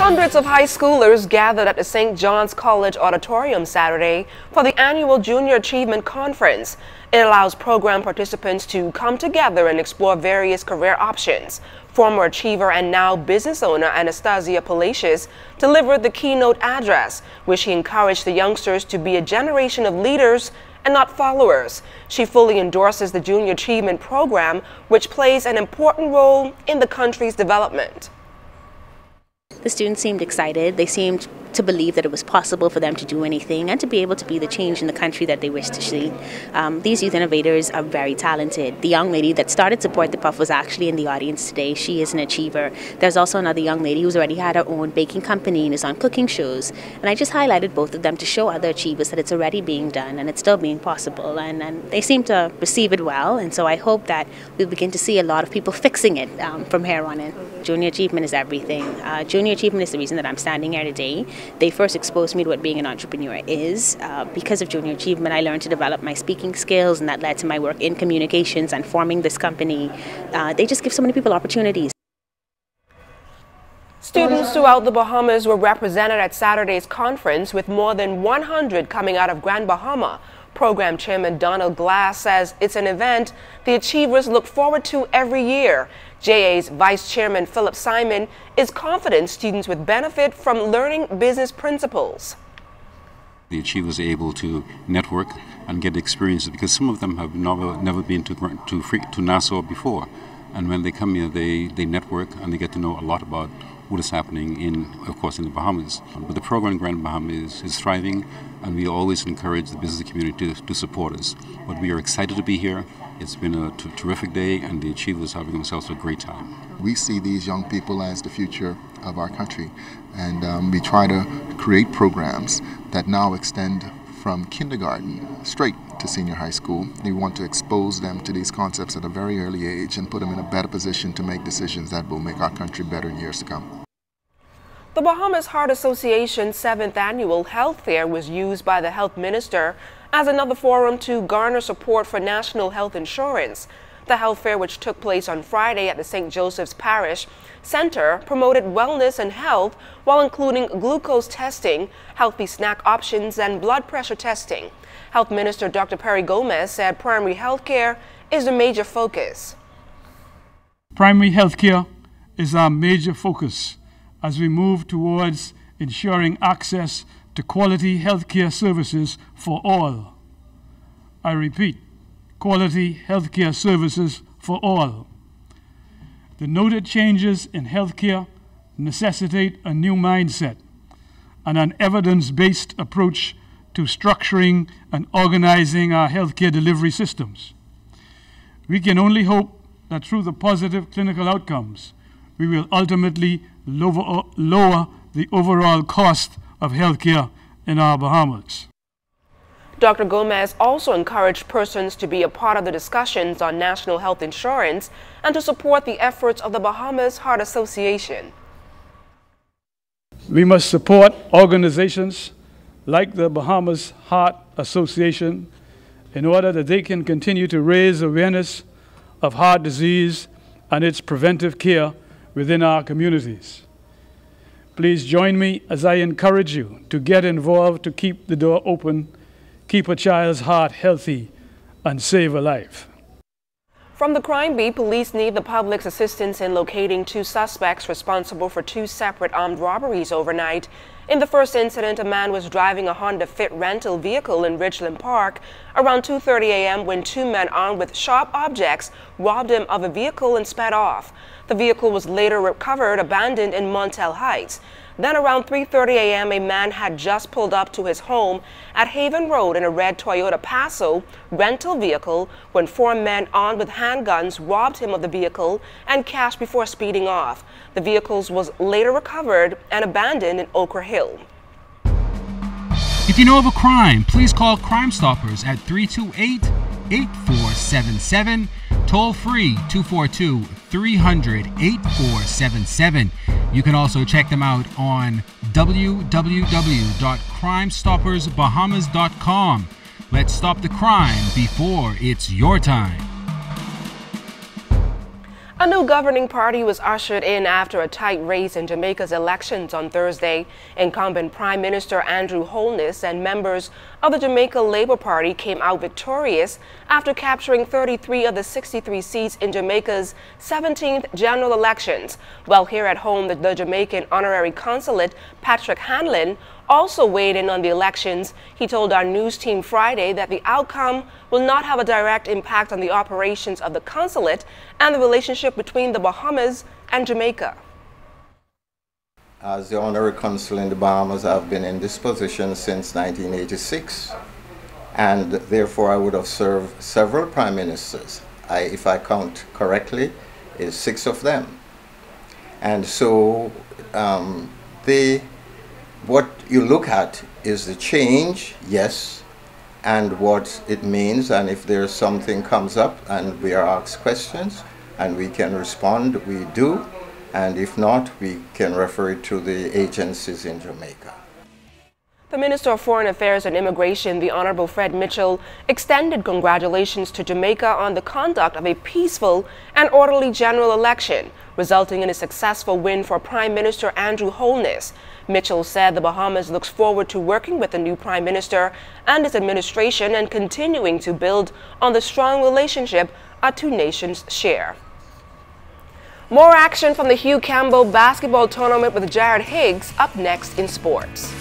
Hundreds of high schoolers gathered at the St. John's College Auditorium Saturday for the annual Junior Achievement Conference. It allows program participants to come together and explore various career options. Former achiever and now business owner Anastasia Palacios delivered the keynote address, which she encouraged the youngsters to be a generation of leaders and not followers. She fully endorses the Junior Achievement Program, which plays an important role in the country's development. The students seemed excited. They seemed to believe that it was possible for them to do anything and to be able to be the change in the country that they wish to see. These youth innovators are very talented. The young lady that started Support the Puff was actually in the audience today. She is an achiever. There's also another young lady who's already had her own baking company and is on cooking shows. And I just highlighted both of them to show other achievers that it's already being done and it's still being possible. And they seem to receive it well. And so I hope that we'll begin to see a lot of people fixing it from here on in. Junior achievement is everything. Junior achievement is the reason that I'm standing here today. They first exposed me to what being an entrepreneur is. Because of Junior Achievement, I learned to develop my speaking skills, and that led to my work in communications and forming this company. They just give so many people opportunities. Students throughout the Bahamas were represented at Saturday's conference, with more than 100 coming out of Grand Bahama. Program Chairman Donald Glass says it's an event the achievers look forward to every year. JA's Vice Chairman Philip Simon is confident students would benefit from learning business principles. The achievers are able to network and get experiences because some of them have never been to Nassau before. And when they come here, they network and they get to know a lot about what is happening of course, in the Bahamas. But the program in Grand Bahama is thriving, and we always encourage the business community to support us. But we are excited to be here. It's been a terrific day, and the achievers are having themselves a great time. We see these young people as the future of our country, and we try to create programs that now extend from kindergarten straight to senior high school. We want to expose them to these concepts at a very early age and put them in a better position to make decisions that will make our country better in years to come. The Bahamas Heart Association's 7th annual health fair was used by the health minister as another forum to garner support for national health insurance. The health fair, which took place on Friday at the St. Joseph's Parish Center, promoted wellness and health while including glucose testing, healthy snack options, and blood pressure testing. Health Minister Dr. Perry Gomez said primary health care is a major focus. Primary health care is our major focus as we move towards ensuring access to quality healthcare services for all. I repeat, quality healthcare services for all. The noted changes in healthcare necessitate a new mindset and an evidence-based approach to structuring and organizing our healthcare delivery systems. We can only hope that through the positive clinical outcomes, we will ultimately lower the overall cost of healthcare in our Bahamas. Dr. Gomez also encouraged persons to be a part of the discussions on national health insurance and to support the efforts of the Bahamas Heart Association. We must support organizations like the Bahamas Heart Association in order that they can continue to raise awareness of heart disease and its preventive care within our communities. Please join me as I encourage you to get involved to keep the door open, keep a child's heart healthy, and save a life. From the crime beat, police need the public's assistance in locating 2 suspects responsible for 2 separate armed robberies overnight. In the first incident, a man was driving a Honda Fit rental vehicle in Ridgeland Park around 2:30 a.m. when 2 men armed with sharp objects robbed him of a vehicle and sped off. The vehicle was later recovered abandoned in Montel Heights. Then around 3:30 a.m., a man had just pulled up to his home at Haven Road in a red Toyota Passo rental vehicle when 4 men armed with handguns robbed him of the vehicle and cash before speeding off. The vehicle was later recovered and abandoned in Ochre Hill. If you know of a crime, please call Crime Stoppers at 328-8477, toll free 242-300-8477. You can also check them out on www.crimestoppersbahamas.com. Let's stop the crime before it's your time. A new governing party was ushered in after a tight race in Jamaica's elections on Thursday. Incumbent Prime Minister Andrew Holness and members of the Jamaica Labour Party came out victorious after capturing 33 of the 63 seats in Jamaica's 17th general elections. While here at home, the Jamaican Honorary Consulate, Patrick Hanlon, also weighed in on the elections. He told our news team Friday that the outcome will not have a direct impact on the operations of the consulate and the relationship between the Bahamas and Jamaica. As the Honorary Consul in the Bahamas, I've been in this position since 1986, and therefore I would have served several prime ministers. If I count correctly, is 6 of them. And so what you look at is the change, yes, and what it means, and if there's something comes up and we are asked questions and we can respond, we do, and if not, we can refer it to the agencies in Jamaica. The Minister of Foreign Affairs and Immigration, the Honorable Fred Mitchell, extended congratulations to Jamaica on the conduct of a peaceful and orderly general election, resulting in a successful win for Prime Minister Andrew Holness. Mitchell said the Bahamas looks forward to working with the new Prime Minister and his administration and continuing to build on the strong relationship our two nations share. More action from the Hugh Campbell basketball tournament with Jared Higgs up next in sports.